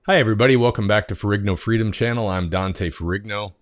Hi everybody, welcome back to Ferrigno Freedom channel. I'm Dante Ferrigno.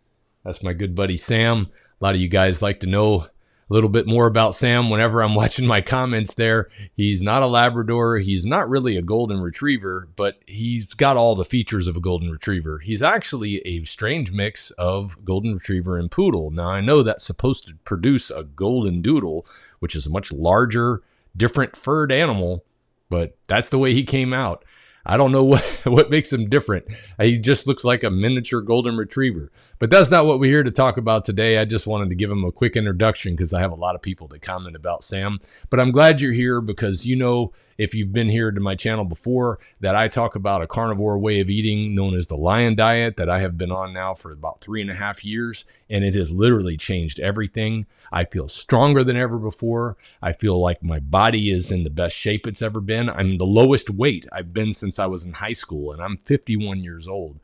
That's my good buddy Sam. A lot of you guys like to know a little bit more about Sam whenever I'm watching my comments there. He's not a Labrador, he's not really a golden retriever, but he's got all the features of a golden retriever. He's actually a strange mix of golden retriever and poodle. Now I know that's supposed to produce a golden doodle, which is a much larger, different furred animal, but that's the way he came out. I don't know what makes him different. He just looks like a miniature golden retriever. But that's not what we're here to talk about today. I just wanted to give him a quick introduction because I have a lot of people that comment about Sam. But I'm glad you're here because you know, if you've been here to my channel before, that I talk about a carnivore way of eating known as the lion diet that I have been on now for about 3.5 years. And it has literally changed everything. I feel stronger than ever before. I feel like my body is in the best shape it's ever been. I'm the lowest weight I've been since I was in high school, and I'm 51 years old.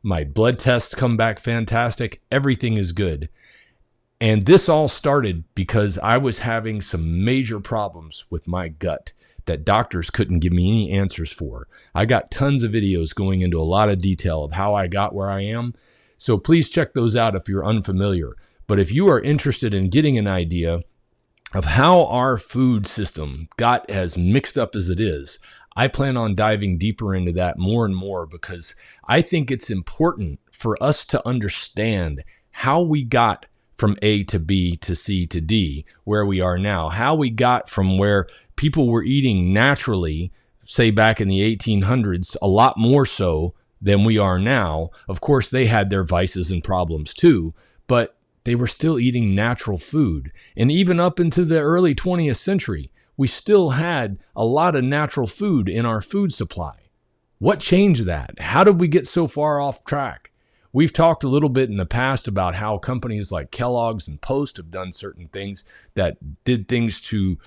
My blood tests come back fantastic. Everything is good. And this all started because I was having some major problems with my gut that doctors couldn't give me any answers for. I got tons of videos going into a lot of detail of how I got where I am. So please check those out if you're unfamiliar. But if you are interested in getting an idea of how our food system got as mixed up as it is, I plan on diving deeper into that more and more because I think it's important for us to understand how we got from A to B to C to D, where we are now, how we got from where people were eating naturally, say back in the 1800s, a lot more so than we are now. Of course, they had their vices and problems too, but they were still eating natural food. And even up into the early 20th century, we still had a lot of natural food in our food supply. What changed that? How did we get so far off track? We've talked a little bit in the past about how companies like Kellogg's and Post have done certain things that did things to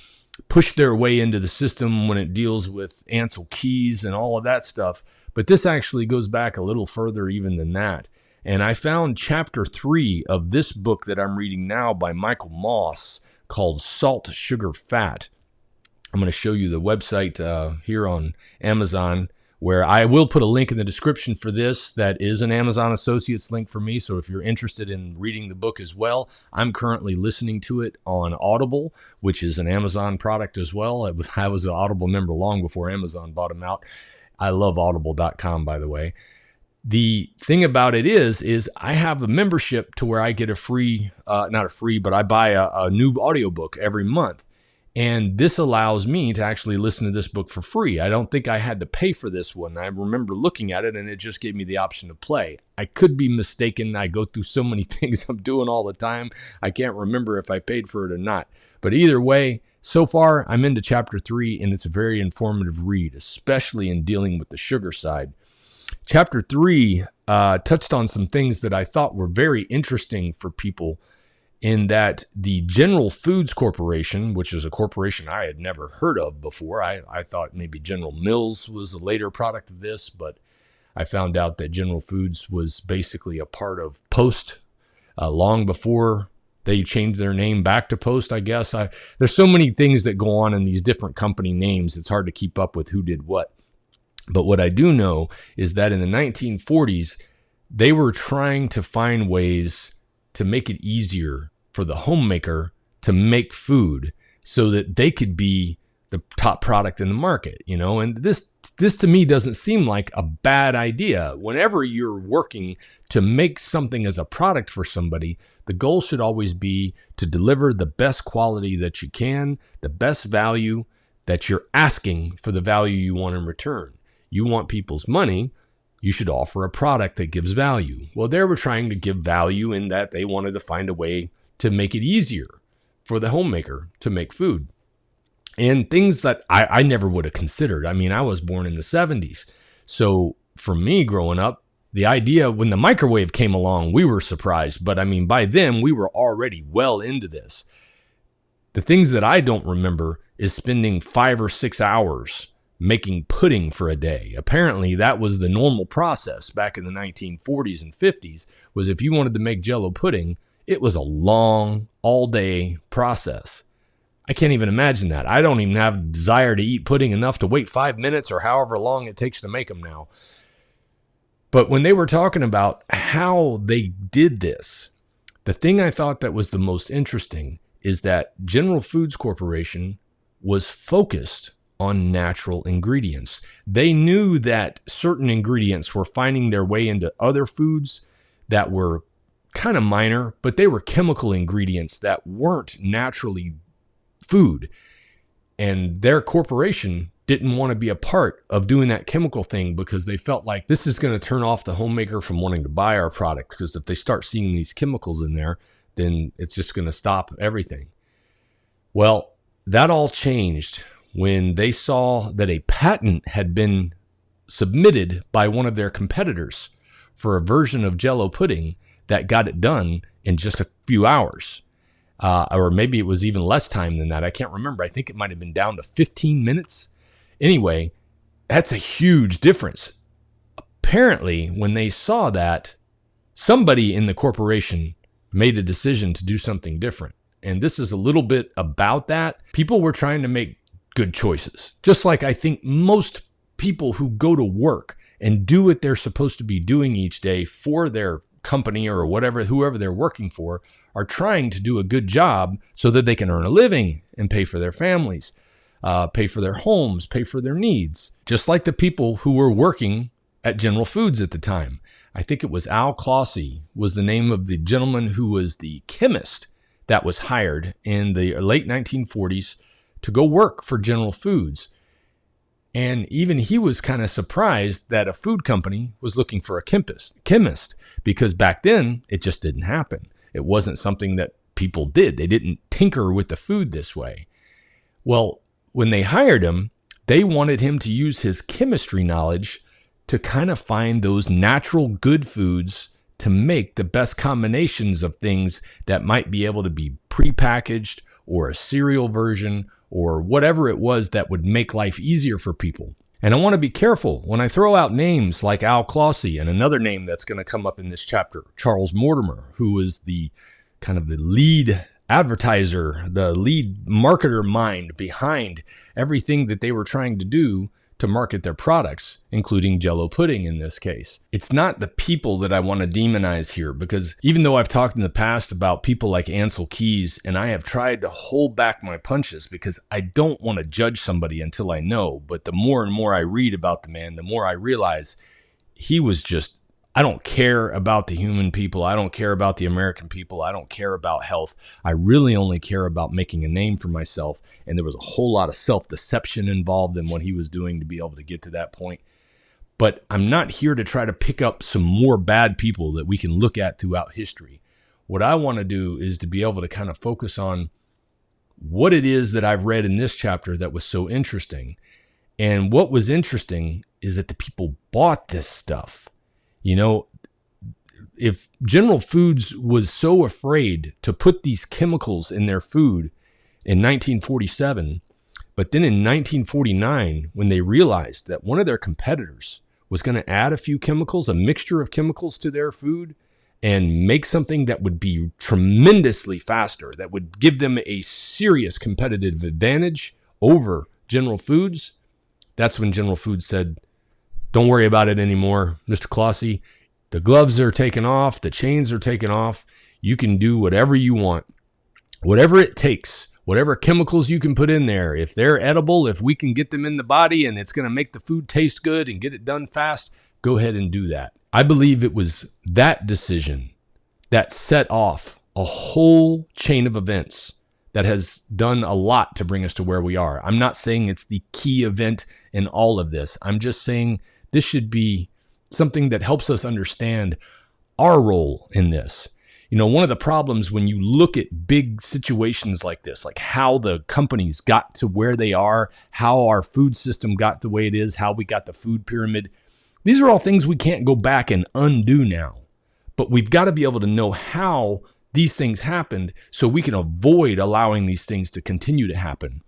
push their way into the system when it deals with Ansel Keys and all of that stuff. But this actually goes back a little further even than that. And I found chapter 3 of this book that I'm reading now by Michael Moss called Salt, Sugar, Fat. I'm going to show you the website here on Amazon, where I will put a link in the description for this. That is an Amazon Associates link for me. So if you're interested in reading the book as well, I'm currently listening to it on Audible, which is an Amazon product as well. I was an Audible member long before Amazon bought them out. I love audible.com, by the way. The thing about it is I have a membership to where I get a free, not a free, but I buy a new audiobook every month. And this allows me to actually listen to this book for free. I don't think I had to pay for this one. I remember looking at it and it just gave me the option to play. I could be mistaken. I go through so many things I'm doing all the time. I can't remember if I paid for it or not. But either way, so far I'm into chapter 3 and it's a very informative read, especially in dealing with the sugar side. Chapter 3 touched on some things that I thought were very interesting for people, in that the General Foods Corporation, which is a corporation I had never heard of before. I thought maybe General Mills was a later product of this, but I found out that General Foods was basically a part of Post long before they changed their name back to Post, I guess. There's so many things that go on in these different company names, it's hard to keep up with who did what. But what I do know is that in the 1940s, they were trying to find ways to make it easier for the homemaker to make food so that they could be the top product in the market, you know. And this to me doesn't seem like a bad idea. Whenever you're working to make something as a product for somebody, the goal should always be to deliver the best quality that you can, the best value that you're asking for the value you want in return. You want people's money, you should offer a product that gives value. Well, they were trying to give value in that they wanted to find a way to make it easier for the homemaker to make food. And things that I never would have considered. I mean, I was born in the 70s. So for me growing up, the idea when the microwave came along, we were surprised. But I mean, by then we were already well into this. The things that I don't remember is spending 5 or 6 hours making pudding for a day. Apparently that was the normal process back in the 1940s and 50s, was if you wanted to make jell-o pudding, it was a long, all-day process. I can't even imagine that. I don't even have a desire to eat pudding enough to wait 5 minutes or however long it takes to make them now. But when they were talking about how they did this, the thing I thought that was the most interesting is that General Foods Corporation was focused on natural ingredients. They knew that certain ingredients were finding their way into other foods that were kind of minor, but they were chemical ingredients that weren't naturally food. And their corporation didn't want to be a part of doing that chemical thing because they felt like this is going to turn off the homemaker from wanting to buy our product. Because if they start seeing these chemicals in there, then it's just going to stop everything. Well, that all changed when they saw that a patent had been submitted by one of their competitors for a version of jell-o pudding that got it done in just a few hours. Or maybe it was even less time than that. I can't remember. I think it might have been down to 15 minutes. Anyway, that's a huge difference. Apparently, when they saw that, somebody in the corporation made a decision to do something different. And this is a little bit about that. People were trying to make good choices. Just like I think most people who go to work and do what they're supposed to be doing each day for their company or whatever, whoever they're working for, are trying to do a good job so that they can earn a living and pay for their families, pay for their homes, pay for their needs. Just like the people who were working at General Foods at the time. I think it was Al Clossie was the name of the gentleman who was the chemist that was hired in the late 1940s to go work for General Foods. And even he was kind of surprised that a food company was looking for a chemist, because back then it just didn't happen. It wasn't something that people did. They didn't tinker with the food this way. Well, when they hired him, they wanted him to use his chemistry knowledge to kind of find those natural good foods to make the best combinations of things that might be able to be prepackaged or a cereal version or whatever it was that would make life easier for people. And I want to be careful when I throw out names like Al Clossie and another name that's going to come up in this chapter, Charles Mortimer, who was the kind of the lead advertiser, the lead marketer mind behind everything that they were trying to do to market their products, including jell-o pudding in this case. It's not the people that I want to demonize here, because even though I've talked in the past about people like Ansel Keys, and I have tried to hold back my punches because I don't want to judge somebody until I know, but the more and more I read about the man, the more I realize he was just, I don't care about the human people. I don't care about the American people. I don't care about health. I really only care about making a name for myself. And there was a whole lot of self-deception involved in what he was doing to be able to get to that point. But I'm not here to try to pick up some more bad people that we can look at throughout history. What I want to do is to be able to kind of focus on what it is that I've read in this chapter that was so interesting. And what was interesting is that the people bought this stuff. You know, if General Foods was so afraid to put these chemicals in their food in 1947, but then in 1949, when they realized that one of their competitors was going to add a few chemicals, a mixture of chemicals to their food, and make something that would be tremendously faster, that would give them a serious competitive advantage over General Foods, that's when General Foods said, don't worry about it anymore, Mr. Clossie. The gloves are taken off. The chains are taken off. You can do whatever you want. Whatever it takes. Whatever chemicals you can put in there. If they're edible, if we can get them in the body and it's going to make the food taste good and get it done fast, go ahead and do that. I believe it was that decision that set off a whole chain of events that has done a lot to bring us to where we are. I'm not saying it's the key event in all of this. I'm just saying this should be something that helps us understand our role in this. You know, one of the problems when you look at big situations like this, like how the companies got to where they are, how our food system got the way it is, how we got the food pyramid, these are all things we can't go back and undo now. But we've got to be able to know how these things happened so we can avoid allowing these things to continue to happen.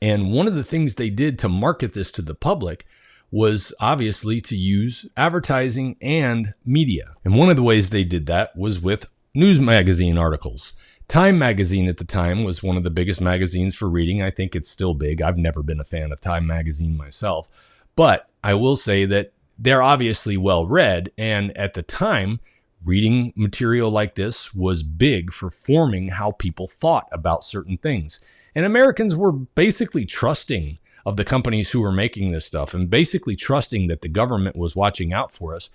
And one of the things they did to market this to the public was obviously to use advertising and media. And one of the ways they did that was with news magazine articles. Time magazine at the time was one of the biggest magazines for reading. I think it's still big. I've never been a fan of Time magazine myself. But I will say that they're obviously well read. And at the time, reading material like this was big for forming how people thought about certain things. And Americans were basically trusting of the companies who were making this stuff and basically trusting that the government was watching out for us.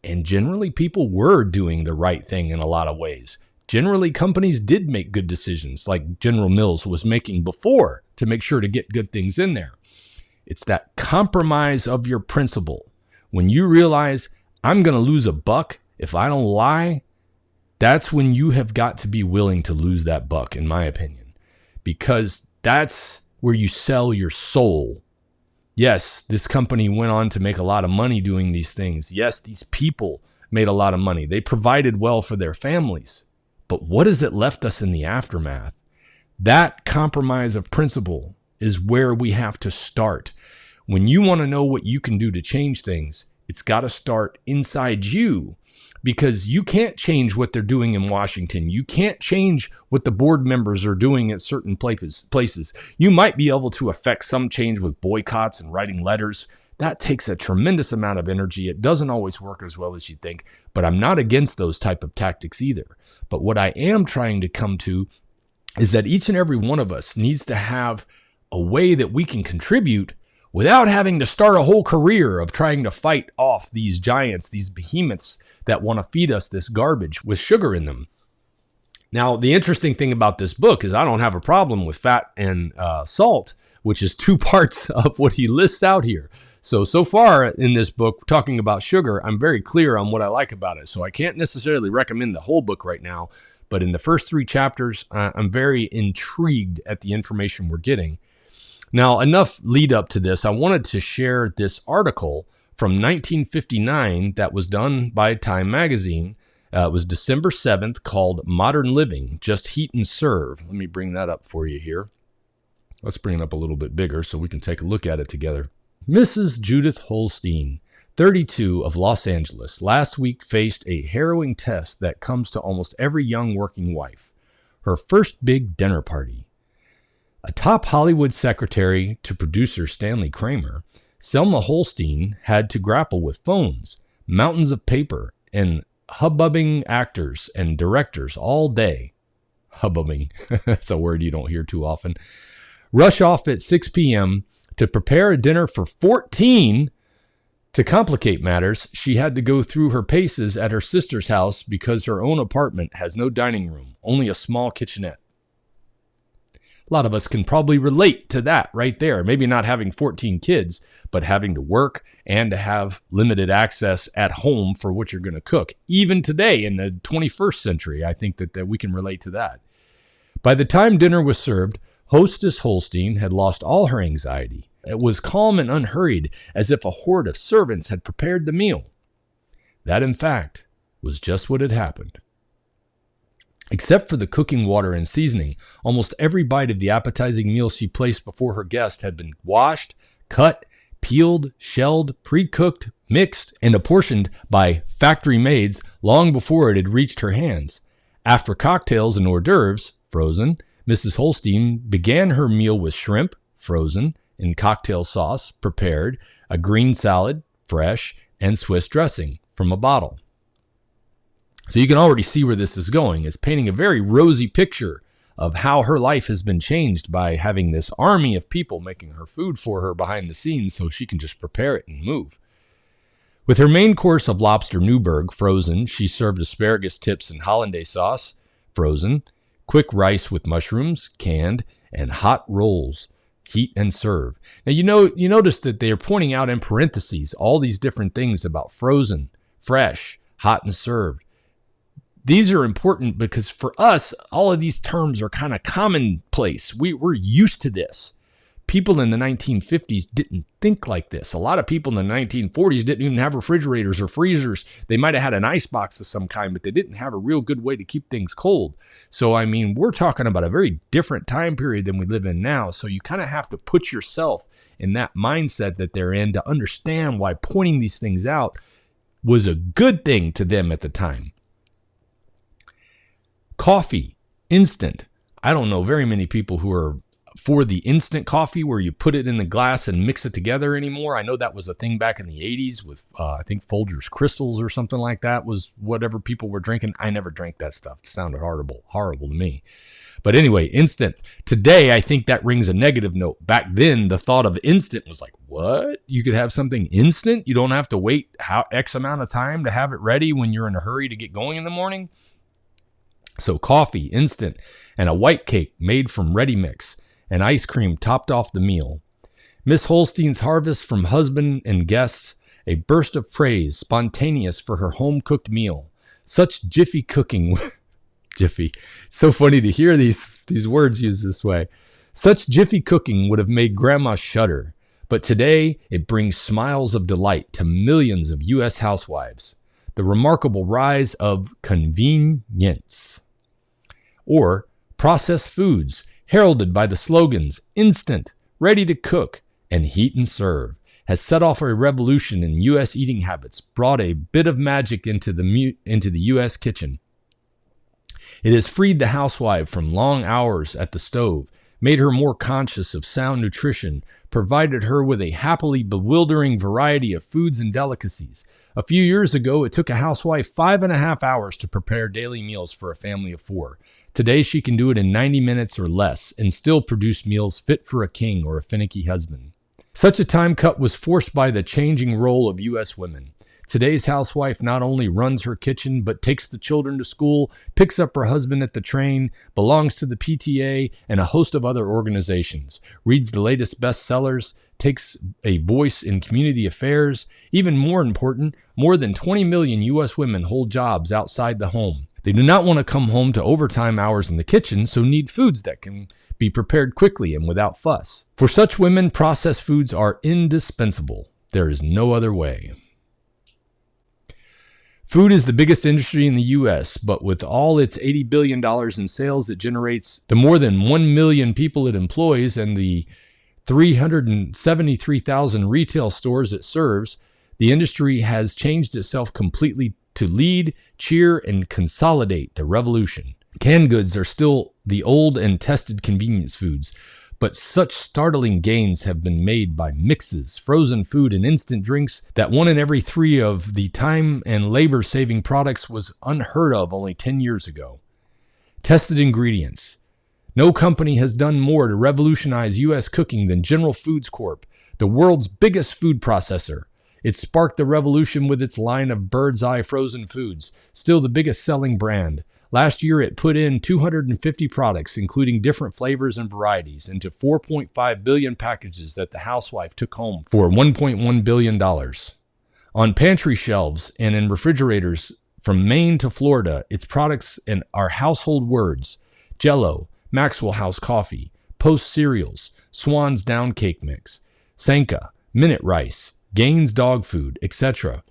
And generally, people were doing the right thing in a lot of ways. Generally, companies did make good decisions like General Mills was making before to make sure to get good things in there. It's that compromise of your principle. When you realize I'm going to lose a buck if I don't lie, that's when you have got to be willing to lose that buck, in my opinion, because that's where you sell your soul. Yes, this company went on to make a lot of money doing these things. Yes, these people made a lot of money. They provided well for their families. But what has it left us in the aftermath? That compromise of principle is where we have to start. When you want to know what you can do to change things, it's got to start inside you, because you can't change what they're doing in Washington. You can't change what the board members are doing at certain places. You might be able to affect some change with boycotts and writing letters. That takes a tremendous amount of energy. It doesn't always work as well as you think, but I'm not against those type of tactics either. But what I am trying to come to is that each and every one of us needs to have a way that we can contribute without having to start a whole career of trying to fight off these giants, these behemoths that want to feed us this garbage with sugar in them. Now, the interesting thing about this book is I don't have a problem with fat and salt, which is 2 parts of what he lists out here. So far in this book, talking about sugar, I'm very clear on what I like about it. So I can't necessarily recommend the whole book right now, but in the first 3 chapters, I'm very intrigued at the information we're getting. Now, enough lead up to this. I wanted to share this article from 1959 that was done by Time Magazine. It was December 7th, called Modern Living, Just Heat and Serve. Let me bring that up for you here. Let's bring it up a little bit bigger so we can take a look at it together. Mrs. Judith Holstein, 32, of Los Angeles, last week faced a harrowing test that comes to almost every young working wife: her first big dinner party. A top Hollywood secretary to producer Stanley Kramer, Selma Holstein had to grapple with phones, mountains of paper, and hubbubbing actors and directors all day. Hubbubbing, that's a word you don't hear too often. Rush off at 6 p.m. to prepare a dinner for 14. To complicate matters, she had to go through her paces at her sister's house because her own apartment has no dining room, only a small kitchenette. A lot of us can probably relate to that right there. Maybe not having 14 kids, but having to work and to have limited access at home for what you're going to cook. Even today in the 21st century, I think that we can relate to that. By the time dinner was served, hostess Holstein had lost all her anxiety. It was calm and unhurried, as if a horde of servants had prepared the meal. That, in fact, was just what had happened. Except for the cooking water and seasoning, almost every bite of the appetizing meal she placed before her guest had been washed, cut, peeled, shelled, pre-cooked, mixed, and apportioned by factory maids long before it had reached her hands. After cocktails and hors d'oeuvres, frozen, Mrs. Holstein began her meal with shrimp, frozen, in cocktail sauce, prepared, a green salad, fresh, and Swiss dressing from a bottle. So you can already see where this is going. It's painting a very rosy picture of how her life has been changed by having this army of people making her food for her behind the scenes so she can just prepare it and move. With her main course of lobster Newburg, frozen, she served asparagus tips and hollandaise sauce, frozen, quick rice with mushrooms, canned, and hot rolls, heat and serve. Now, you notice that they are pointing out in parentheses all these different things about frozen, fresh, hot and served. These are important because for us, all of these terms are kind of commonplace. We're used to this. People in the 1950s didn't think like this. A lot of people in the 1940s didn't even have refrigerators or freezers. They might have had an ice box of some kind, but they didn't have a real good way to keep things cold. So, I mean, we're talking about a very different time period than we live in now. So you kind of have to put yourself in that mindset that they're in to understand why pointing these things out was a good thing to them at the time. Coffee, instant. I don't know very many people who are for the instant coffee where you put it in the glass and mix it together anymore. I know that was a thing back in the 80s with, I think, Folgers Crystals or something like that was whatever people were drinking. I never drank that stuff. It sounded horrible to me. But anyway, instant. Today, I think that rings a negative note. Back then, the thought of instant was like, what? You could have something instant? You don't have to wait X amount of time to have it ready when you're in a hurry to get going in the morning? So coffee, instant, and a white cake made from ready mix, and ice cream topped off the meal. Miss Holstein's harvest from husband and guests, a burst of praise, spontaneous for her home-cooked meal. Such jiffy cooking... Jiffy. So funny to hear these words used this way. Such jiffy cooking would have made Grandma shudder, but today it brings smiles of delight to millions of U.S. housewives. The remarkable rise of convenience. Or processed foods, heralded by the slogans instant, ready to cook, and heat and serve, has set off a revolution in U.S. eating habits, brought a bit of magic into the U.S. kitchen. It has freed the housewife from long hours at the stove, made her more conscious of sound nutrition, provided her with a happily bewildering variety of foods and delicacies. A few years ago, it took a housewife 5.5 hours to prepare daily meals for a family of 4. Today, she can do it in 90 minutes or less and still produce meals fit for a king or a finicky husband. Such a time cut was forced by the changing role of U.S. women. Today's housewife not only runs her kitchen, but takes the children to school, picks up her husband at the train, belongs to the PTA and a host of other organizations, reads the latest bestsellers, takes a voice in community affairs. Even more important, more than 20 million U.S. women hold jobs outside the home. They do not want to come home to overtime hours in the kitchen, so need foods that can be prepared quickly and without fuss. For such women, processed foods are indispensable. There is no other way. Food is the biggest industry in the U.S., but with all its $80 billion in sales it generates, the more than 1 million people it employs, and the 373,000 retail stores it serves, the industry has changed itself completely to lead, cheer, and consolidate the revolution. Canned goods are still the old and tested convenience foods, but such startling gains have been made by mixes, frozen food, and instant drinks that 1 in every 3 of the time and labor-saving products was unheard of only 10 years ago. Tested ingredients. No company has done more to revolutionize U.S. cooking than General Foods Corp., the world's biggest food processor. It sparked the revolution with its line of Bird's Eye frozen foods, still the biggest selling brand. Last year, it put in 250 products, including different flavors and varieties, into 4.5 billion packages that the housewife took home for $1.1 billion. On pantry shelves and in refrigerators from Maine to Florida, its products are household words: jell-o, Maxwell House coffee, Post cereals, Swan's Down cake mix, Sanka, Minute Rice, Gaines dog food, etc.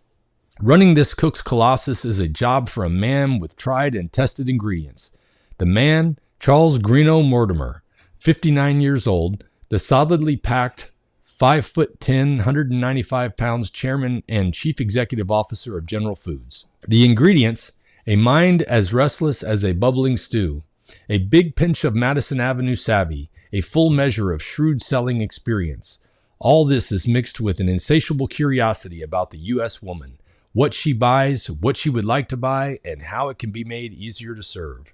Running this cook's colossus is a job for a man with tried and tested ingredients. The man, Charles Greenough Mortimer, 59 years old, the solidly packed 5'10", 195 pounds chairman and chief executive officer of General Foods. The ingredients: a mind as restless as a bubbling stew, a big pinch of Madison Avenue savvy, a full measure of shrewd selling experience. All this is mixed with an insatiable curiosity about the U.S. woman, what she buys, what she would like to buy, and how it can be made easier to serve.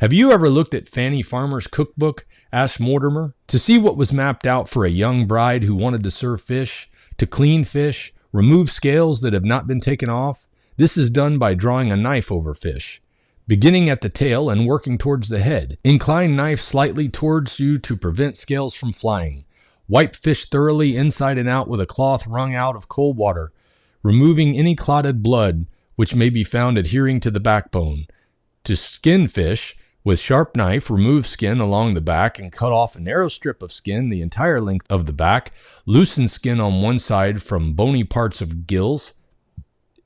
Have you ever looked at Fanny Farmer's cookbook, asked Mortimer, to see what was mapped out for a young bride who wanted to serve fish, to clean fish, remove scales that have not been taken off? This is done by drawing a knife over fish, beginning at the tail and working towards the head. Incline knife slightly towards you to prevent scales from flying. Wipe fish thoroughly inside and out with a cloth wrung out of cold water, removing any clotted blood which may be found adhering to the backbone. To skin fish, with sharp knife, remove skin along the back and cut off a narrow strip of skin the entire length of the back. Loosen skin on one side from bony parts of gills.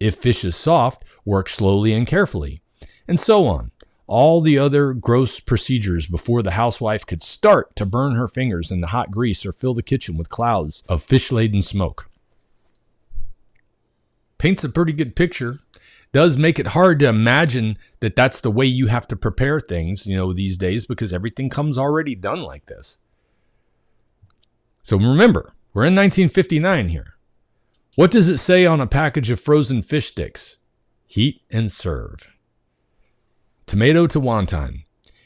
If fish is soft, work slowly and carefully. And so on. All the other gross procedures before the housewife could start to burn her fingers in the hot grease or fill the kitchen with clouds of fish-laden smoke. Paints a pretty good picture. Does make it hard to imagine that that's the way you have to prepare things, these days, because everything comes already done like this. So remember, we're in 1959 here. What does it say on a package of frozen fish sticks? Heat and serve. Tomato to wonton.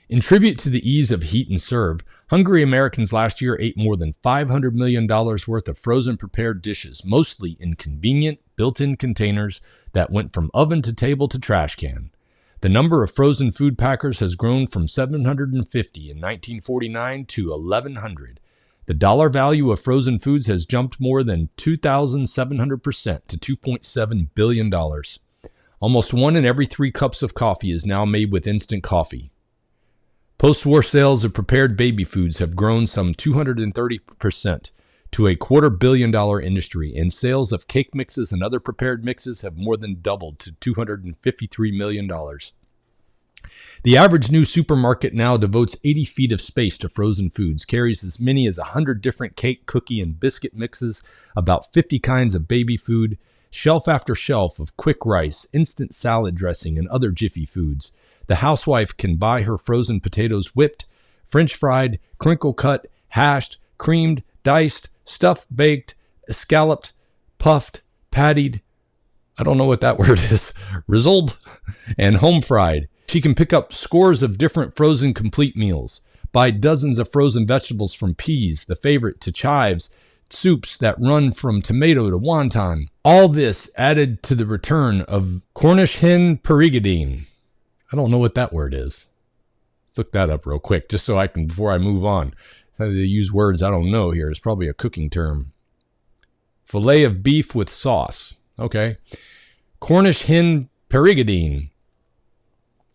In tribute to the ease of heat and serve, hungry Americans last year ate more than $500 million worth of frozen prepared dishes, mostly in convenient, built-in containers that went from oven to table to trash can. The number of frozen food packers has grown from 750 in 1949 to 1,100. The dollar value of frozen foods has jumped more than 2,700% to $2.7 billion. Almost 1 in every 3 cups of coffee is now made with instant coffee. Post-war sales of prepared baby foods have grown some 230% to a $250 million industry, and sales of cake mixes and other prepared mixes have more than doubled to $253 million. The average new supermarket now devotes 80 feet of space to frozen foods, carries as many as 100 different cake, cookie, and biscuit mixes, about 50 kinds of baby food, shelf after shelf of quick rice, instant salad dressing, and other jiffy foods. The housewife can buy her frozen potatoes whipped, French fried, crinkle cut, hashed, creamed, diced, stuffed, baked, scalloped, puffed, pattied, I don't know what that word is, rissoled, and home fried. She can pick up scores of different frozen complete meals, buy dozens of frozen vegetables from peas, the favorite, to chives, soups that run from tomato to wonton. All this added to the return of Cornish hen perigodine. I don't know what that word is. Let's look that up real quick, just so I can, before I move on. How do they use words I don't know here? It's probably a cooking term. Filet of beef with sauce. Okay. Cornish hen perigodine.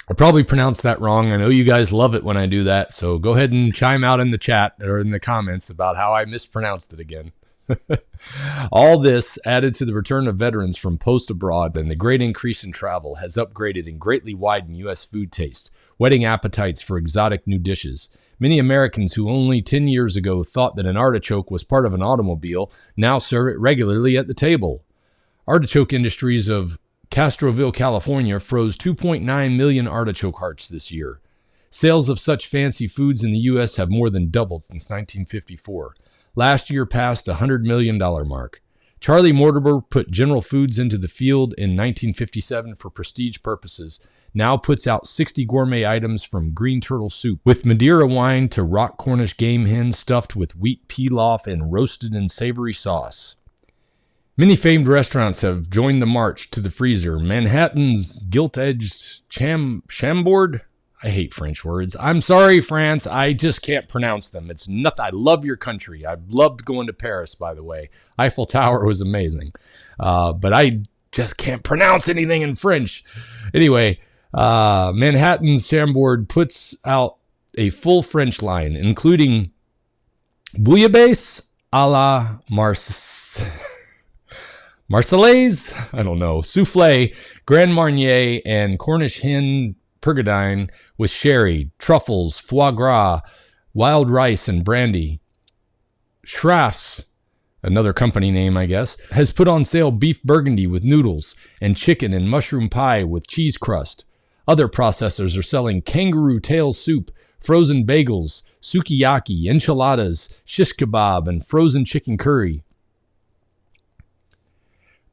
I probably pronounced that wrong. I know you guys love it when I do that, so go ahead and chime out in the chat or in the comments about how I mispronounced it again. All this, added to the return of veterans from post abroad and the great increase in travel, has upgraded and greatly widened U.S. food tastes, whetting appetites for exotic new dishes. Many Americans who only 10 years ago thought that an artichoke was part of an automobile now serve it regularly at the table. Artichoke Industries of Castroville, California, froze 2.9 million artichoke hearts this year. Sales of such fancy foods in the U.S. have more than doubled since 1954. Last year passed the $100 million mark. Charlie Mortimer put General Foods into the field in 1957 for prestige purposes. Now puts out 60 gourmet items from green turtle soup with Madeira wine to rock Cornish game hen stuffed with wheat pilaf and roasted in savory sauce. Many famed restaurants have joined the march to the freezer. Manhattan's gilt-edged chambord. I hate French words. I'm sorry, France. I just can't pronounce them. It's nothing. I love your country. I loved going to Paris, by the way. Eiffel Tower was amazing. But I just can't pronounce anything in French. Anyway, Manhattan's Chambord puts out a full French line, including bouillabaisse à la Marseillaise, I don't know, souffle, Grand Marnier, and Cornish hen perigodine with sherry, truffles, foie gras, wild rice, and brandy. Schraff's, another company name, I guess, has put on sale beef burgundy with noodles and chicken and mushroom pie with cheese crust. Other processors are selling kangaroo tail soup, frozen bagels, sukiyaki, enchiladas, shish kebab, and frozen chicken curry.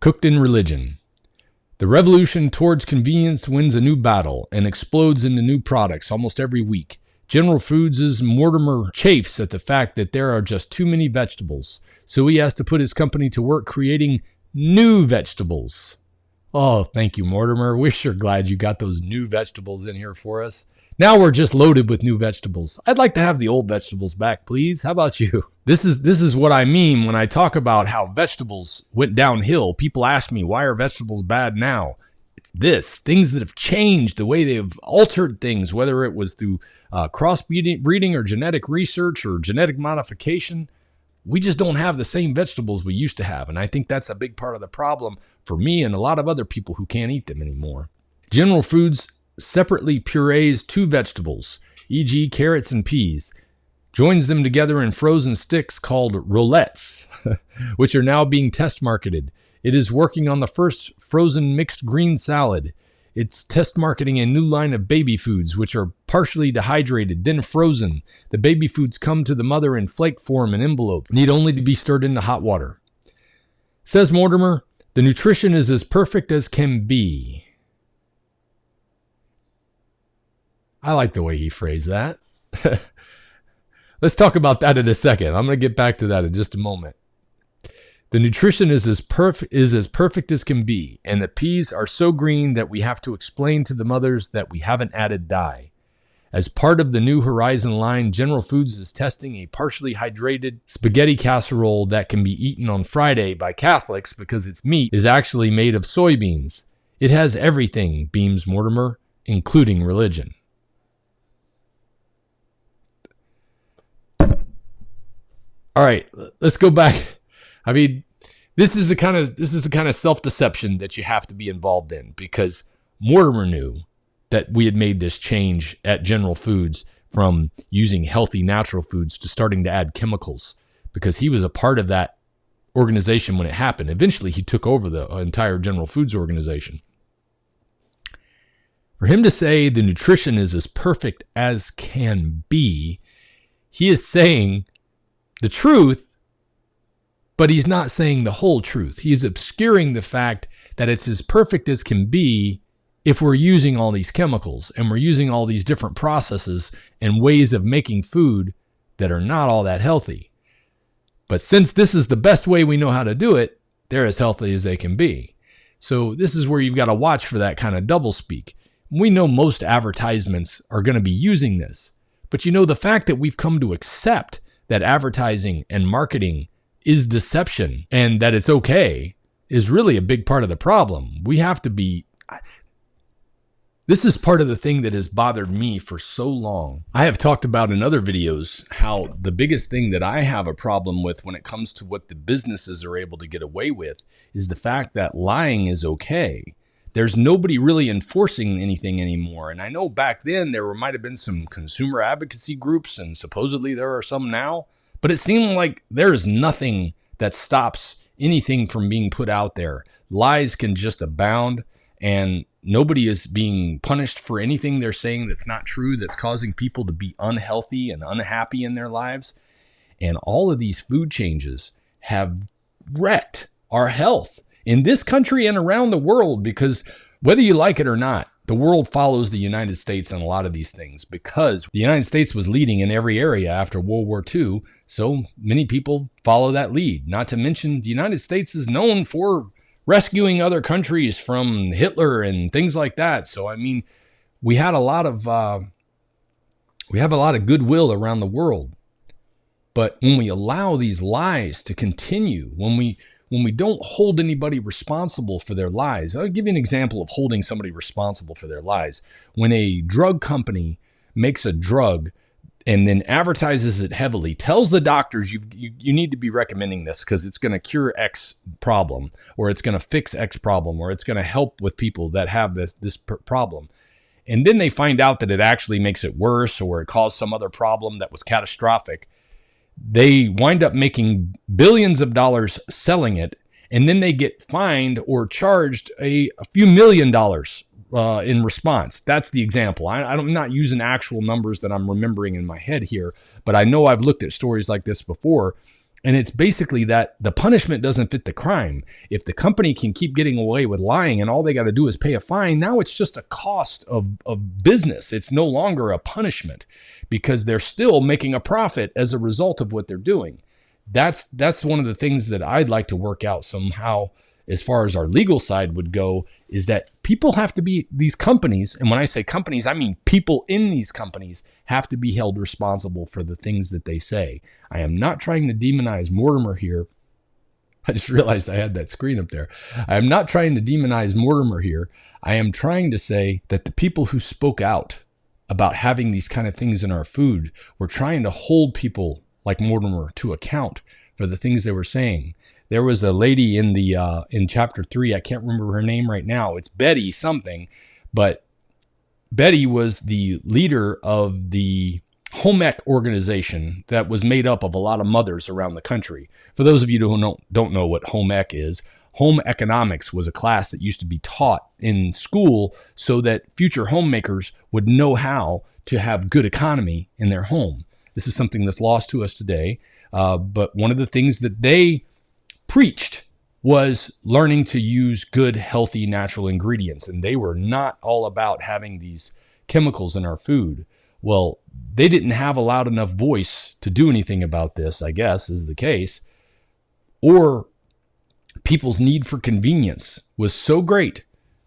Cooked in religion. The revolution towards convenience wins a new battle and explodes into new products almost every week. General Foods' Mortimer chafes at the fact that there are just too many vegetables, so he has to put his company to work creating new vegetables. Oh, thank you, Mortimer. We're sure glad you got those new vegetables in here for us. Now we're just loaded with new vegetables. I'd like to have the old vegetables back, please. How about you? This is what I mean when I talk about how vegetables went downhill. People ask me, why are vegetables bad now? It's this, things that have changed, the way they've altered things, whether it was through crossbreeding or genetic research or genetic modification. We just don't have the same vegetables we used to have. And I think that's a big part of the problem for me and a lot of other people who can't eat them anymore. General Foods separately purees 2 vegetables, e.g. carrots and peas, joins them together in frozen sticks called roulettes, which are now being test marketed. It is working on the first frozen mixed green salad. It's test marketing a new line of baby foods, which are partially dehydrated, then frozen. The baby foods come to the mother in flake form and envelope, need only to be stirred into hot water. Says Mortimer, the nutrition is as perfect as can be. I like the way he phrased that. Let's talk about that in a second. I'm going to get back to that in just a moment. The nutrition is as perfect as can be, and the peas are so green that we have to explain to the mothers that we haven't added dye. As part of the New Horizon line, General Foods is testing a partially hydrated spaghetti casserole that can be eaten on Friday by Catholics because its meat is actually made of soybeans. It has everything, beams Mortimer, including religion. All right, let's go back. I mean, this is the kind of self-deception that you have to be involved in, because Mortimer knew that we had made this change at General Foods from using healthy natural foods to starting to add chemicals, because he was a part of that organization when it happened. Eventually, he took over the entire General Foods organization. For him to say the nutrition is as perfect as can be, he is saying the truth, but he's not saying the whole truth. He's obscuring the fact that it's as perfect as can be if we're using all these chemicals and we're using all these different processes and ways of making food that are not all that healthy. But since this is the best way we know how to do it, they're as healthy as they can be. So this is where you've got to watch for that kind of doublespeak. We know most advertisements are going to be using this. But you know, the fact that we've come to accept that advertising and marketing is deception and that it's okay is really a big part of the problem. We have to be... This is part of the thing that has bothered me for so long. I have talked about in other videos how the biggest thing that I have a problem with when it comes to what the businesses are able to get away with is the fact that lying is okay. There's nobody really enforcing anything anymore. And I know back then there might have been some consumer advocacy groups, and supposedly there are some now, but it seemed like there is nothing that stops anything from being put out there. Lies can just abound, and nobody is being punished for anything they're saying that's not true, that's causing people to be unhealthy and unhappy in their lives. And all of these food changes have wrecked our health in this country and around the world, because whether you like it or not, the world follows the United States on a lot of these things, because the United States was leading in every area after World War II. So many people follow that lead. Not to mention, the United States is known for rescuing other countries from Hitler and things like that. So, I mean, we have a lot of goodwill around the world. But when we allow these lies to continue, when we don't hold anybody responsible for their lies, I'll give you an example of holding somebody responsible for their lies. When a drug company makes a drug and then advertises it heavily, tells the doctors you need to be recommending this because it's going to cure X problem, or it's going to fix X problem, or it's going to help with people that have this problem. And then they find out that it actually makes it worse, or it caused some other problem that was catastrophic. They wind up making billions of dollars selling it, and then they get fined or charged a few $1 million in response. That's the example. I'm not using actual numbers that I'm remembering in my head here, but I know I've looked at stories like this before, and it's basically that the punishment doesn't fit the crime. If the company can keep getting away with lying and all they got to do is pay a fine, now it's just a cost of business. It's no longer a punishment because they're still making a profit as a result of what they're doing. That's one of the things that I'd like to work out somehow as far as our legal side would go, is that people have to be, these companies, and when I say companies, I mean people in these companies, have to be held responsible for the things that they say. I am not trying to demonize Mortimer here. I just realized I had that screen up there. I am not trying to demonize Mortimer here. I am trying to say that the people who spoke out about having these kind of things in our food were trying to hold people like Mortimer to account for the things they were saying. There was a lady in chapter 3, I can't remember her name right now. It's Betty something, but Betty was the leader of the home ec organization that was made up of a lot of mothers around the country. For those of you who don't know what home ec is, Home economics was a class that used to be taught in school so that future homemakers would know how to have good economy in their home. This is something that's lost to us today. But one of the things that they preached was learning to use good, healthy, natural ingredients. And they were not all about having these chemicals in our food. Well, they didn't have a loud enough voice to do anything about this, I guess, is the case. Or people's need for convenience was so great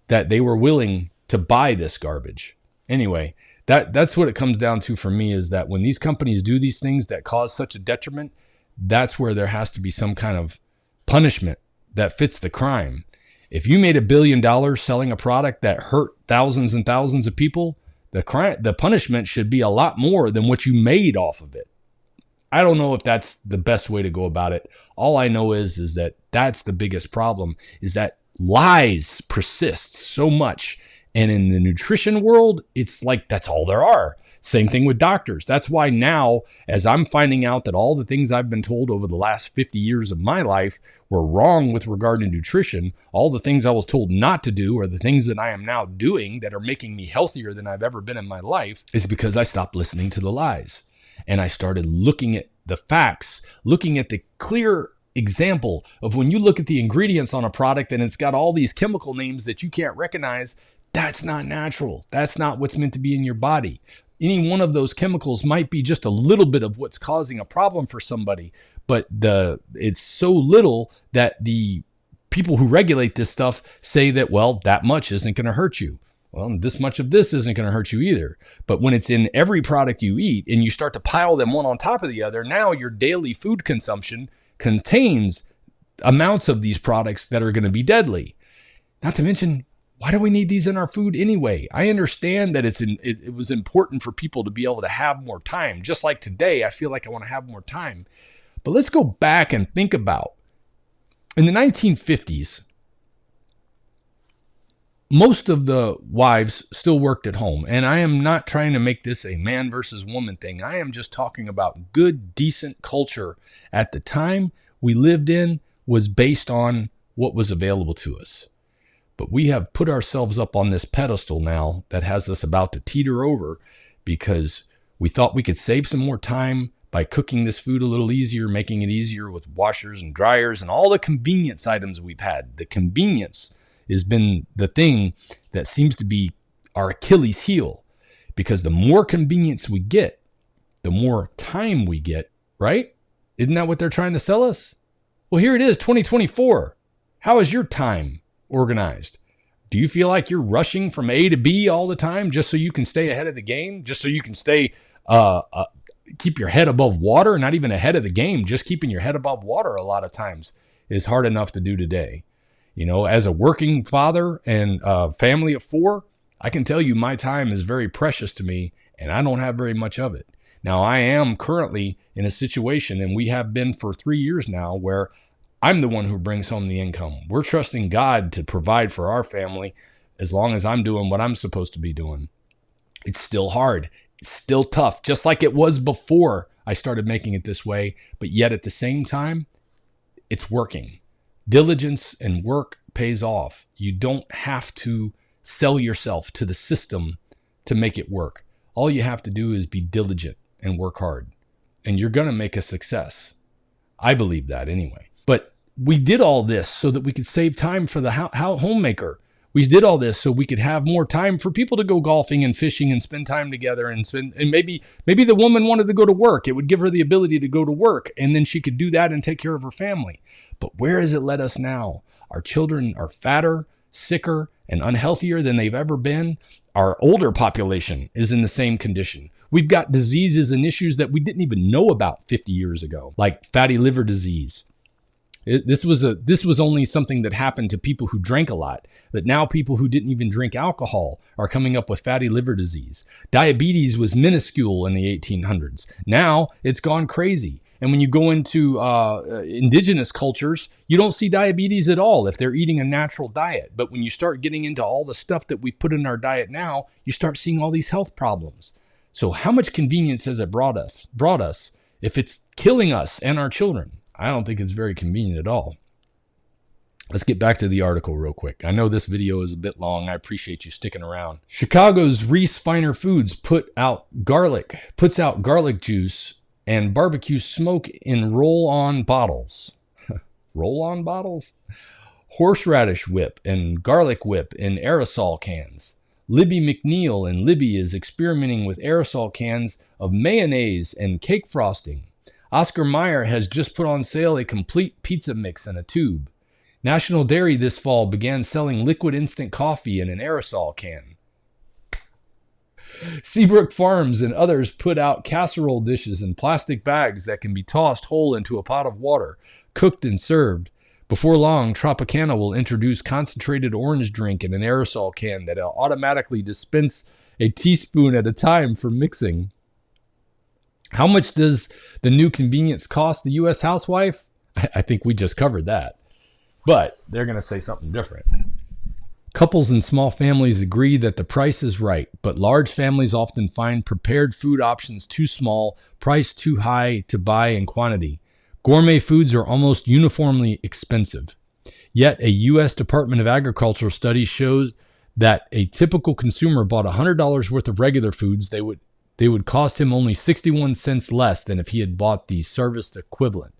that they were willing to buy this garbage. Anyway, that's what it comes down to for me, is that when these companies do these things that cause such a detriment, that's where there has to be some kind of punishment that fits the crime. If you made $1 billion selling a product that hurt thousands and thousands of people, the punishment should be a lot more than what you made off of it. I don't know if that's the best way to go about it. All I know is that that's the biggest problem, is that lies persist so much. And in the nutrition world, it's like that's all there are. Same thing with doctors. That's why now, as I'm finding out that all the things I've been told over the last 50 years of my life were wrong with regard to nutrition, all the things I was told not to do are the things that I am now doing that are making me healthier than I've ever been in my life, is because I stopped listening to the lies. And I started looking at the facts, looking at the clear example of when you look at the ingredients on a product and it's got all these chemical names that you can't recognize. That's not natural. That's not what's meant to be in your body. Any one of those chemicals might be just a little bit of what's causing a problem for somebody, but it's so little that the people who regulate this stuff say that, well, that much isn't going to hurt you. Well, this much of this isn't going to hurt you either. But when it's in every product you eat and you start to pile them one on top of the other, now your daily food consumption contains amounts of these products that are going to be deadly. Not to mention, why do we need these in our food anyway? I understand that it was important for people to be able to have more time. Just like today, I feel like I want to have more time. But let's go back and think about, in the 1950s, most of the wives still worked at home. And I am not trying to make this a man versus woman thing. I am just talking about good, decent culture at the time we lived in was based on what was available to us. But we have put ourselves up on this pedestal now that has us about to teeter over because we thought we could save some more time by cooking this food a little easier, making it easier with washers and dryers and all the convenience items we've had. The convenience has been the thing that seems to be our Achilles heel, because the more convenience we get, the more time we get, right? Isn't that what they're trying to sell us? Well, here it is, 2024. How is your time organized? Do you feel like you're rushing from A to B all the time just so you can stay ahead of the game, just so you can stay keep your head above water? Not even ahead of the game, just keeping your head above water a lot of times is hard enough to do today. You know, as a working father and a family of 4, I can tell you my time is very precious to me and I don't have very much of it. Now, I am currently in a situation, and we have been for 3 years now, where I'm the one who brings home the income. We're trusting God to provide for our family as long as I'm doing what I'm supposed to be doing. It's still hard. It's still tough, just like it was before I started making it this way. But yet at the same time, it's working. Diligence and work pays off. You don't have to sell yourself to the system to make it work. All you have to do is be diligent and work hard, and you're going to make a success. I believe that anyway. But we did all this so that we could save time for the homemaker. We did all this so we could have more time for people to go golfing and fishing and spend time together and maybe the woman wanted to go to work. It would give her the ability to go to work, and then she could do that and take care of her family. But where has it led us now? Our children are fatter, sicker, and unhealthier than they've ever been. Our older population is in the same condition. We've got diseases and issues that we didn't even know about 50 years ago, like fatty liver disease. This was only something that happened to people who drank a lot, but now people who didn't even drink alcohol are coming up with fatty liver disease. Diabetes was minuscule in the 1800s. Now it's gone crazy. And when you go into indigenous cultures, you don't see diabetes at all if they're eating a natural diet. But when you start getting into all the stuff that we put in our diet now, you start seeing all these health problems. So how much convenience has it brought us if it's killing us and our children? I don't think it's very convenient at all. Let's get back to the article real quick. I know this video is a bit long. I appreciate you sticking around. Chicago's Reese Finer Foods puts out garlic juice and barbecue smoke in roll-on bottles. Roll-on bottles? Horseradish whip and garlic whip in aerosol cans. Libby McNeil and Libby is experimenting with aerosol cans of mayonnaise and cake frosting. Oscar Mayer has just put on sale a complete pizza mix in a tube. National Dairy this fall began selling liquid instant coffee in an aerosol can. Seabrook Farms and others put out casserole dishes in plastic bags that can be tossed whole into a pot of water, cooked and served. Before long, Tropicana will introduce concentrated orange drink in an aerosol can that will automatically dispense a teaspoon at a time for mixing. How much does the new convenience cost the U.S. housewife? I think we just covered that. But they're going to say something different. Couples and small families agree that the price is right, but large families often find prepared food options too small, priced too high to buy in quantity. Gourmet foods are almost uniformly expensive. Yet a U.S. Department of Agriculture study shows that a typical consumer bought $100 worth of regular foods, they would cost him only 61 cents less than if he had bought the serviced equivalent.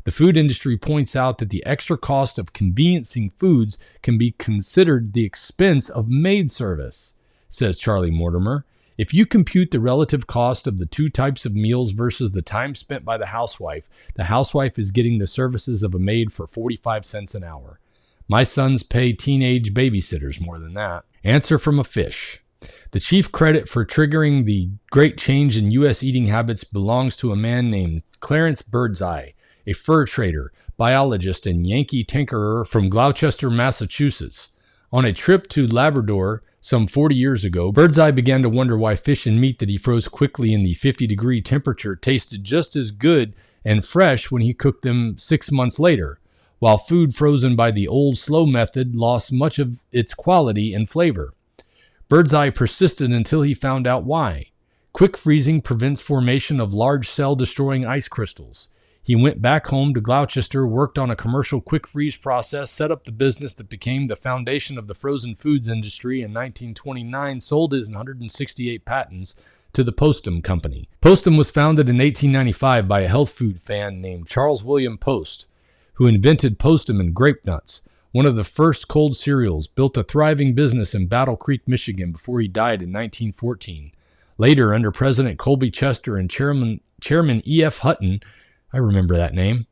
The food industry points out that the extra cost of conveniencing foods can be considered the expense of maid service, says Charlie Mortimer. If you compute the relative cost of the two types of meals versus the time spent by the housewife is getting the services of a maid for 45 cents an hour. My sons pay teenage babysitters more than that. Answer from a fish. The chief credit for triggering the great change in U.S. eating habits belongs to a man named Clarence Birdseye, a fur trader, biologist, and Yankee tinkerer from Gloucester, Massachusetts. On a trip to Labrador some 40 years ago, Birdseye began to wonder why fish and meat that he froze quickly in the 50-degree temperature tasted just as good and fresh when he cooked them 6 months later, while food frozen by the old slow method lost much of its quality and flavor. Birdseye persisted until he found out why. Quick freezing prevents formation of large cell-destroying ice crystals. He went back home to Gloucester, worked on a commercial quick freeze process, set up the business that became the foundation of the frozen foods industry. In 1929, sold his 168 patents to the Postum Company. Postum was founded in 1895 by a health food fan named Charles William Post, who invented Postum and grape nuts, one of the first cold cereals, built a thriving business in Battle Creek, Michigan before he died in 1914. Later, under President Colby Chester and Chairman E.F. Hutton, I remember that name,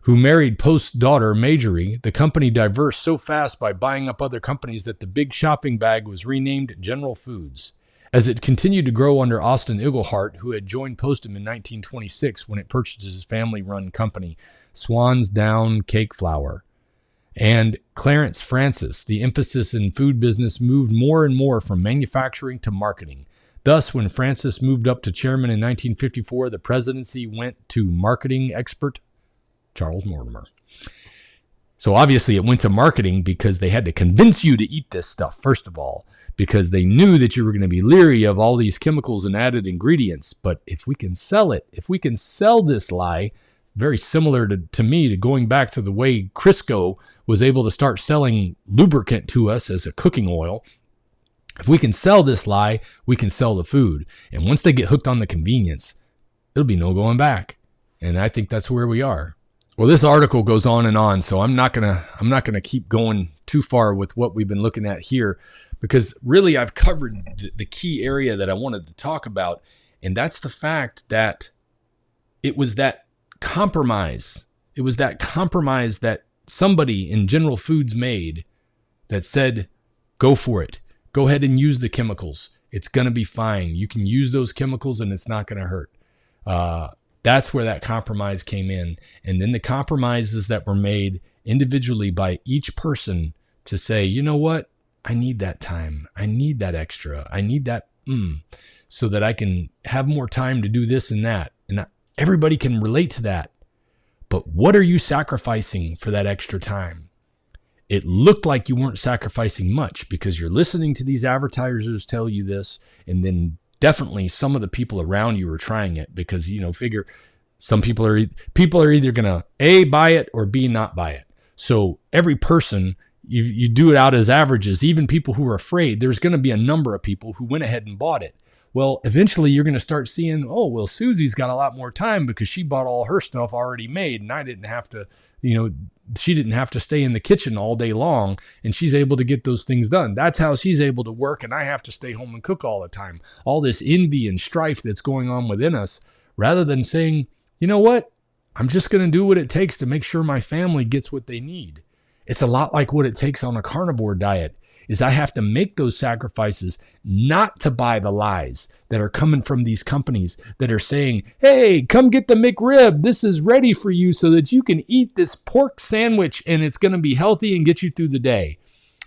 who married Post's daughter, Marjorie, the company diversed so fast by buying up other companies that the big shopping bag was renamed General Foods. As it continued to grow under Austin Iglehart, who had joined Postum in 1926 when it purchased his family-run company, Swan's Down Cake Flour, and Clarence Francis, the emphasis in food business moved more and more from manufacturing to marketing. Thus, when Francis moved up to chairman in 1954, the presidency went to marketing expert Charles Mortimer. So obviously it went to marketing because they had to convince you to eat this stuff, first of all, because they knew that you were going to be leery of all these chemicals and added ingredients. But if we can sell it, if we can sell this lie, very similar to me, to going back to the way Crisco was able to start selling lubricant to us as a cooking oil. If we can sell this lie, we can sell the food. And once they get hooked on the convenience, it'll be no going back. And I think that's where we are. Well, this article goes on and on, so I'm not gonna keep going too far with what we've been looking at here, because really I've covered the key area that I wanted to talk about, and that's the fact that it was that compromise. It was that compromise that somebody in General Foods made that said, go for it. Go ahead and use the chemicals. It's going to be fine. You can use those chemicals and it's not going to hurt. That's where that compromise came in. And then the compromises that were made individually by each person to say, you know what? I need that time. I need that extra. I need that so that I can have more time to do this and that. And everybody can relate to that. But what are you sacrificing for that extra time? It looked like you weren't sacrificing much because you're listening to these advertisers tell you this, and then definitely some of the people around you are trying it because, figure some people are either going to A, buy it, or B, not buy it. So every person, you do it out as averages, even people who are afraid, there's going to be a number of people who went ahead and bought it. Well, eventually you're going to start seeing, oh, well, Susie's got a lot more time because she bought all her stuff already made, and I didn't have to, she didn't have to stay in the kitchen all day long, and she's able to get those things done. That's how she's able to work, and I have to stay home and cook all the time. All this envy and strife that's going on within us, rather than saying, you know what, I'm just going to do what it takes to make sure my family gets what they need. It's a lot like what it takes on a carnivore diet. Is I have to make those sacrifices not to buy the lies that are coming from these companies that are saying, hey, come get the McRib. This is ready for you so that you can eat this pork sandwich and it's going to be healthy and get you through the day.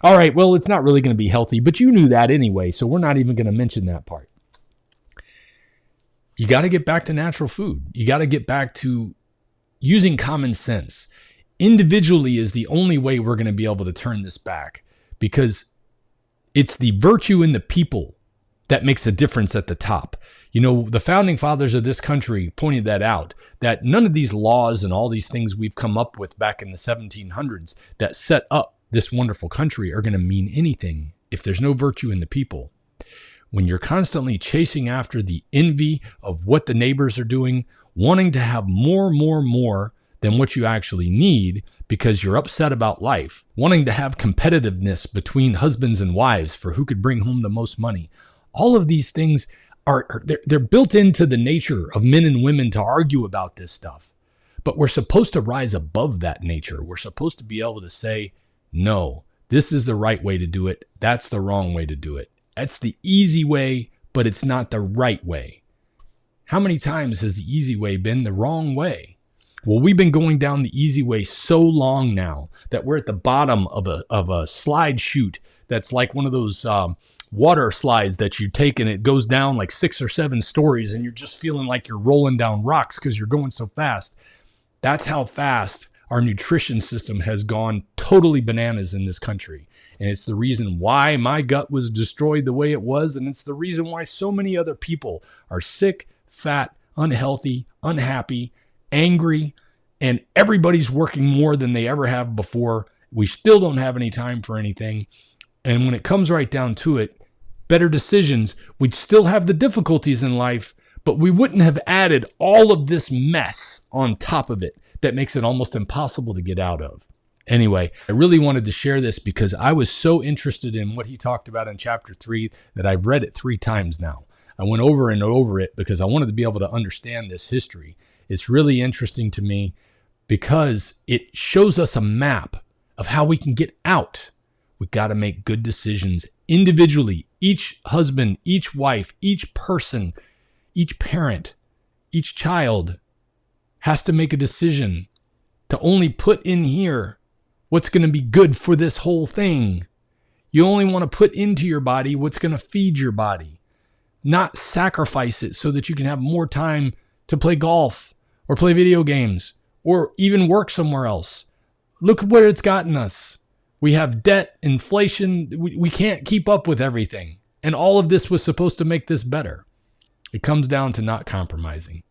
All right, well, it's not really going to be healthy, but you knew that anyway, so we're not even going to mention that part. You got to get back to natural food. You got to get back to using common sense. Individually is the only way we're going to be able to turn this back, because it's the virtue in the people that makes a difference at the top. The founding fathers of this country pointed that out, that none of these laws and all these things we've come up with back in the 1700s that set up this wonderful country are going to mean anything if there's no virtue in the people. When you're constantly chasing after the envy of what the neighbors are doing, wanting to have more than what you actually need because you're upset about life, wanting to have competitiveness between husbands and wives for who could bring home the most money. All of these things they're built into the nature of men and women to argue about this stuff. But we're supposed to rise above that nature. We're supposed to be able to say, no, this is the right way to do it. That's the wrong way to do it. That's the easy way, but it's not the right way. How many times has the easy way been the wrong way? Well, we've been going down the easy way so long now that we're at the bottom of a slide chute that's like one of those water slides that you take and it goes down like 6 or 7 stories and you're just feeling like you're rolling down rocks because you're going so fast. That's how fast our nutrition system has gone totally bananas in this country. And it's the reason why my gut was destroyed the way it was. And it's the reason why so many other people are sick, fat, unhealthy, unhappy, angry, and everybody's working more than they ever have before. We still don't have any time for anything. And when it comes right down to it, better decisions, we'd still have the difficulties in life, but we wouldn't have added all of this mess on top of it that makes it almost impossible to get out of. Anyway, I really wanted to share this because I was so interested in what he talked about in chapter 3 that I've read it 3 times now. I went over and over it because I wanted to be able to understand this history. It's really interesting to me because it shows us a map of how we can get out. We got to make good decisions individually. Each husband, each wife, each person, each parent, each child has to make a decision to only put in here what's going to be good for this whole thing. You only want to put into your body what's going to feed your body, not sacrifice it so that you can have more time to play golf or play video games or even work somewhere else. Look where it's gotten us. We have debt, inflation. We can't keep up with everything. And all of this was supposed to make this better. It comes down to not compromising.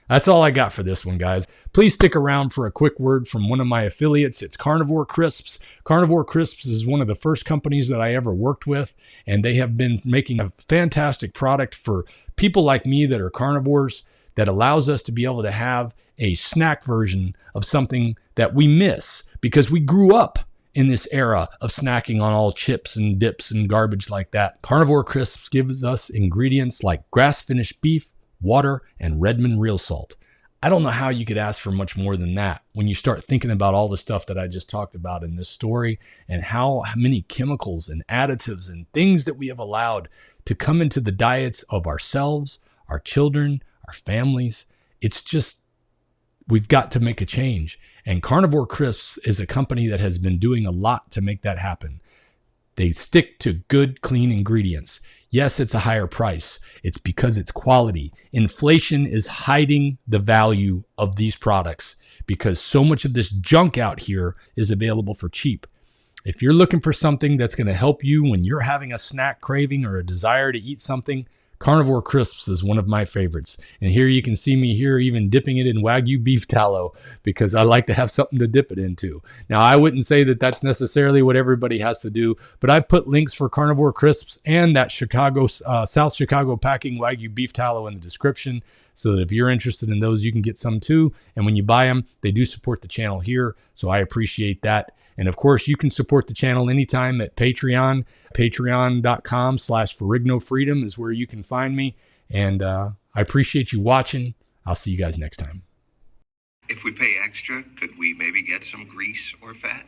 That's all I got for this one, guys. Please stick around for a quick word from one of my affiliates. It's Carnivore Crisps. Carnivore Crisps is one of the first companies that I ever worked with, and they have been making a fantastic product for people like me that are carnivores that allows us to be able to have a snack version of something that we miss because we grew up in this era of snacking on all chips and dips and garbage like that. Carnivore Crisps gives us ingredients like grass-finished beef, water, and Redmond real salt. I don't know how you could ask for much more than that when you start thinking about all the stuff that I just talked about in this story and how many chemicals and additives and things that we have allowed to come into the diets of ourselves, our children, our families. It's just, we've got to make a change. And Carnivore Crisps is a company that has been doing a lot to make that happen. They stick to good, clean ingredients. Yes, it's a higher price. It's because it's quality. Inflation is hiding the value of these products because so much of this junk out here is available for cheap. If you're looking for something that's going to help you when you're having a snack craving or a desire to eat something, Carnivore Crisps is one of my favorites. And here you can see me here even dipping it in Wagyu beef tallow because I like to have something to dip it into. Now, I wouldn't say that that's necessarily what everybody has to do, but I put links for Carnivore Crisps and that South Chicago packing Wagyu beef tallow in the description, so that if you're interested in those, you can get some too. And when you buy them, they do support the channel here, so I appreciate that. And of course, you can support the channel anytime at Patreon. Patreon.com/Ferrigno Freedom is where you can find me. And I appreciate you watching. I'll see you guys next time. If we pay extra, could we maybe get some grease or fat?